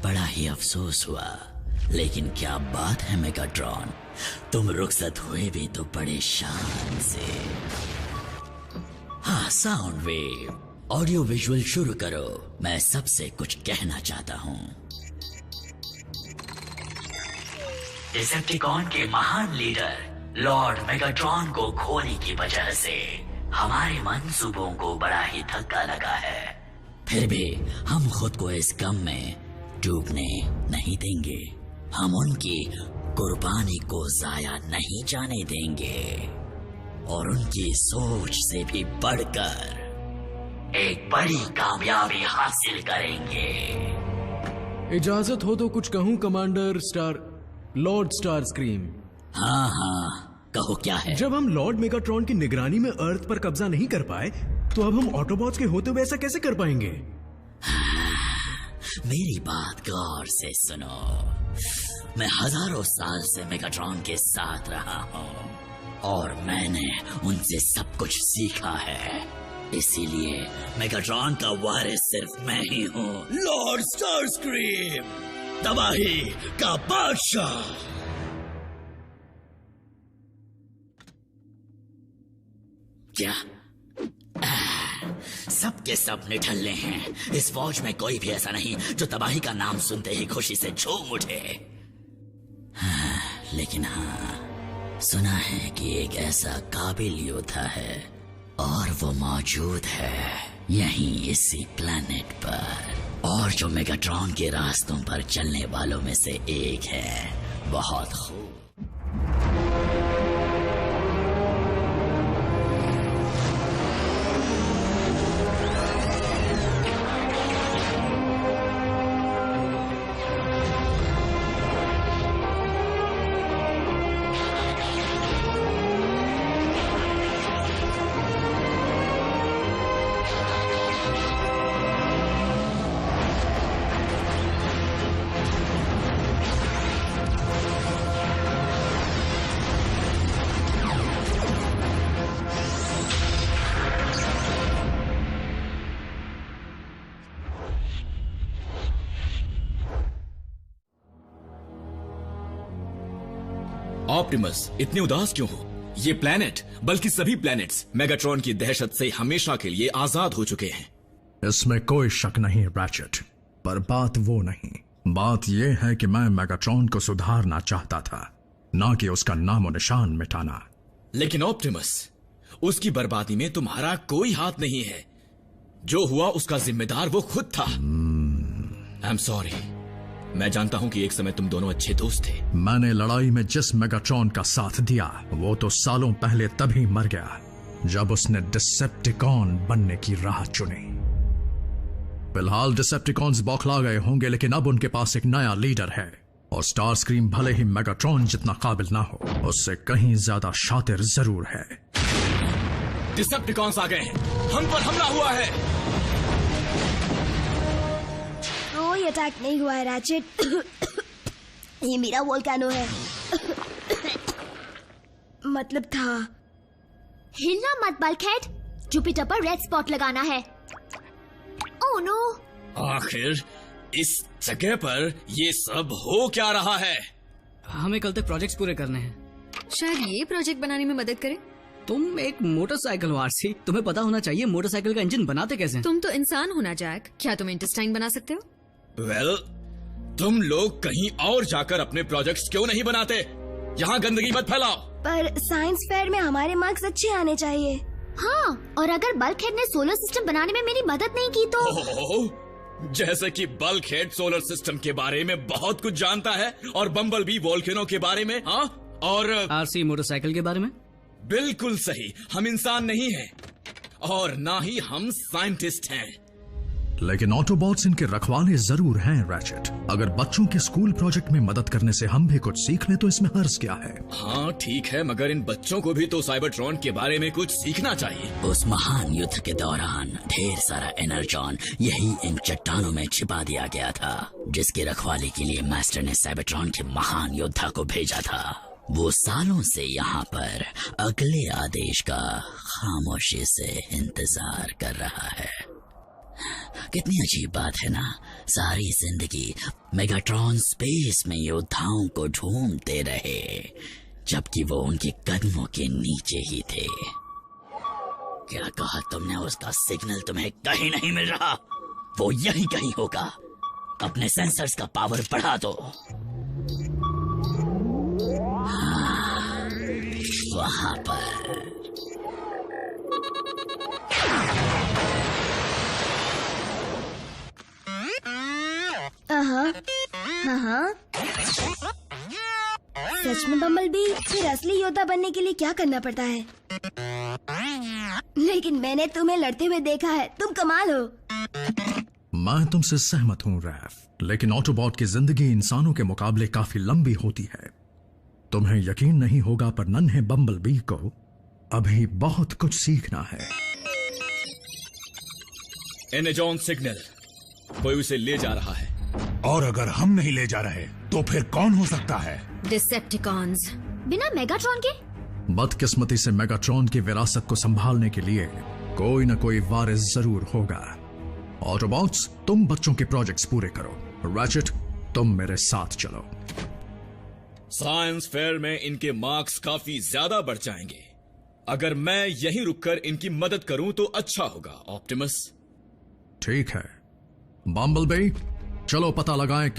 बड़ा ही अफसोस हुआ, लेकिन क्या बात है मेगाट्रॉन, तुम रुखसत हुए भी तो बड़े शान से। हाँ, साउंड वेव, ऑडियो विजुअल शुरू करो, मैं सबसे कुछ कहना चाहता हूँ। डिसेप्टिकॉन के महान लीडर लॉर्ड मेगाट्रॉन को खोने की वजह से हमारे मंसूबों को बड़ा ही धक्का लगा है। फिर भी हम खुद को इस गम में डूबने नहीं देंगे। हम उनकी कुर्बानी को जाया नहीं जाने देंगे और उनकी सोच से भी बढ़कर एक बड़ी कामयाबी हासिल करेंगे। इजाजत हो तो कुछ कहूं कमांडर लॉर्ड स्टारस्क्रीम। हाँ, कहो क्या है। जब हम लॉर्ड मेगाट्रॉन की निगरानी में अर्थ पर कब्जा नहीं कर पाए, तो अब हम ऑटोबॉट्स के होते हुए ऐसा कैसे कर पाएंगे? मेरी बात गौर से सुनो। मैं हजारों साल से मेगाट्रॉन के साथ रहा हूँ और मैंने उनसे सब कुछ सीखा है। इसीलिए मेगाट्रॉन का वारिस सिर्फ मैं ही हूँ, लॉर्ड स्टारस्क्रीम, तबाही का बादशाह। क्या सबके सब निठल्ले हैं। इस फौज में कोई भी ऐसा नहीं जो तबाही का नाम सुनते ही खुशी से झूम उठे। लेकिन हाँ, सुना है कि एक ऐसा काबिल योद्धा है और वो मौजूद है यहीं इसी प्लेनेट पर, और जो मेगाट्रॉन के रास्तों पर चलने वालों में से एक है। बहुत खूब। ऑप्टिमस, इतने उदास क्यों हो? ये प्लेनेट, बल्कि सभी प्लेनेट्स मेगाट्रॉन की दहशत से हमेशा के लिए आजाद हो चुके हैं। इसमें कोई शक नहीं रैचेट, पर बात वो नहीं। बात यह है कि मैं मेगाट्रॉन को सुधारना चाहता था, ना कि उसका नामो निशान मिटाना। लेकिन ऑप्टिमस, उसकी बर्बादी में तुम्हारा कोई हाथ नहीं है। जो हुआ उसका जिम्मेदार वो खुद था। I am sorry. मैं जानता हूं कि एक समय तुम दोनों अच्छे दोस्त थे। मैंने लड़ाई में जिस मेगाट्रॉन का साथ दिया, वो तो सालों पहले तभी मर गया जब उसने डिसेप्टिकॉन बनने की राह चुनी। फिलहाल डिसेप्टिकॉन्स बौखला गए होंगे, लेकिन अब उनके पास एक नया लीडर है और स्टारस्क्रीम भले ही मेगाट्रॉन जितना काबिल ना हो, उससे कहीं ज्यादा शातिर जरूर है। डिसेप्टिकॉन्स आ गए हैं, हम पर हमला हुआ है। कोई अटैक नहीं हुआ है रैचेट। ये मेरा वोल्केनो है। मतलब था। हिलना मत बल्कहेड, जुपिटर पर रेड स्पॉट लगाना है। Oh no! आखिर इस जगह पर ये सब हो क्या रहा है? हमें कल तक प्रोजेक्ट्स पूरे करने हैं। शायद ये प्रोजेक्ट बनाने में मदद करे। तुम एक मोटरसाइकिल हो आरसी, तुम्हें पता होना चाहिए मोटरसाइकिल का इंजन बनाते कैसे हैं। तुम तो इंसान हो ना जैक, क्या तुम इंटेस्टाइन बना सकते हो? वेल, तुम लोग कहीं और जाकर अपने प्रोजेक्ट्स क्यों नहीं बनाते? यहाँ गंदगी मत फैलाओ। पर साइंस फेयर में हमारे मार्क्स अच्छे आने चाहिए। हाँ, और अगर बल्कहेड ने सोलर सिस्टम बनाने में मेरी मदद नहीं की तो। जैसे कि बल्कहेड सोलर सिस्टम के बारे में बहुत कुछ जानता है और बम्बल बी वोल्केनो के बारे में। हाँ, और आरसी मोटरसाइकिल के बारे में। बिल्कुल सही, हम इंसान नहीं हैं और ना ही हम साइंटिस्ट हैं। लेकिन ऑटोबॉट्स इनके रखवाले जरूर हैं रैचेट। अगर बच्चों के स्कूल प्रोजेक्ट में मदद करने से हम भी कुछ सीख लें तो इसमें हर्ज क्या है? हाँ ठीक है, मगर इन बच्चों को भी तो साइबरट्रॉन के बारे में कुछ सीखना चाहिए। उस महान युद्ध के दौरान ढेर सारा एनर्जॉन यही इन चट्टानों में छिपा दिया गया था, जिसकी रखवाली के लिए मास्टर ने साइबरट्रॉन के महान योद्धा को भेजा था। वो सालों से यहाँ पर अगले आदेश का खामोशी से इंतजार कर रहा है। कितनी अजीब बात है ना, सारी जिंदगी मेगाट्रॉन स्पेस में योद्धाओं को ढूंढते रहे, जबकि वो उनके कदमों के नीचे ही थे। क्या कहा तुमने? उसका सिग्नल तुम्हें कहीं नहीं मिल रहा? वो यहीं कहीं होगा। अपने सेंसर्स का पावर बढ़ा दो। हाँ, वहां पर। हाँ। सच में बम्बलबी, फिर असली योद्धा बनने के लिए क्या करना पड़ता है? लेकिन मैंने तुम्हें लड़ते हुए देखा है, तुम कमाल हो। मैं तुमसे सहमत हूं रैफ, लेकिन ऑटोबॉट की जिंदगी इंसानों के मुकाबले काफी लंबी होती है। तुम्हें यकीन नहीं होगा पर नन्हे बम्बलबी को अभी बहुत कुछ सीखना है। एनेजॉन सिग्नल, कोई उसे ले जा रहा है। और अगर हम नहीं ले जा रहे तो फिर कौन हो सकता है? डिसेप्टिकॉन्स। बिना मेगाट्रॉन के? बदकिस्मती से मेगाट्रॉन की विरासत को संभालने के लिए कोई न कोई वारिस जरूर होगा। ऑटोबॉट्स, तुम बच्चों के प्रोजेक्ट्स पूरे करो। रैचेट, तुम मेरे साथ चलो। साइंस फेयर में इनके मार्क्स काफी ज्यादा बढ़ जाएंगे। अगर मैं यहीं रुककर इनकी मदद करूं तो अच्छा होगा। ऑप्टिमस। ठीक है बम्बलबी, चलो पता लगाएं किस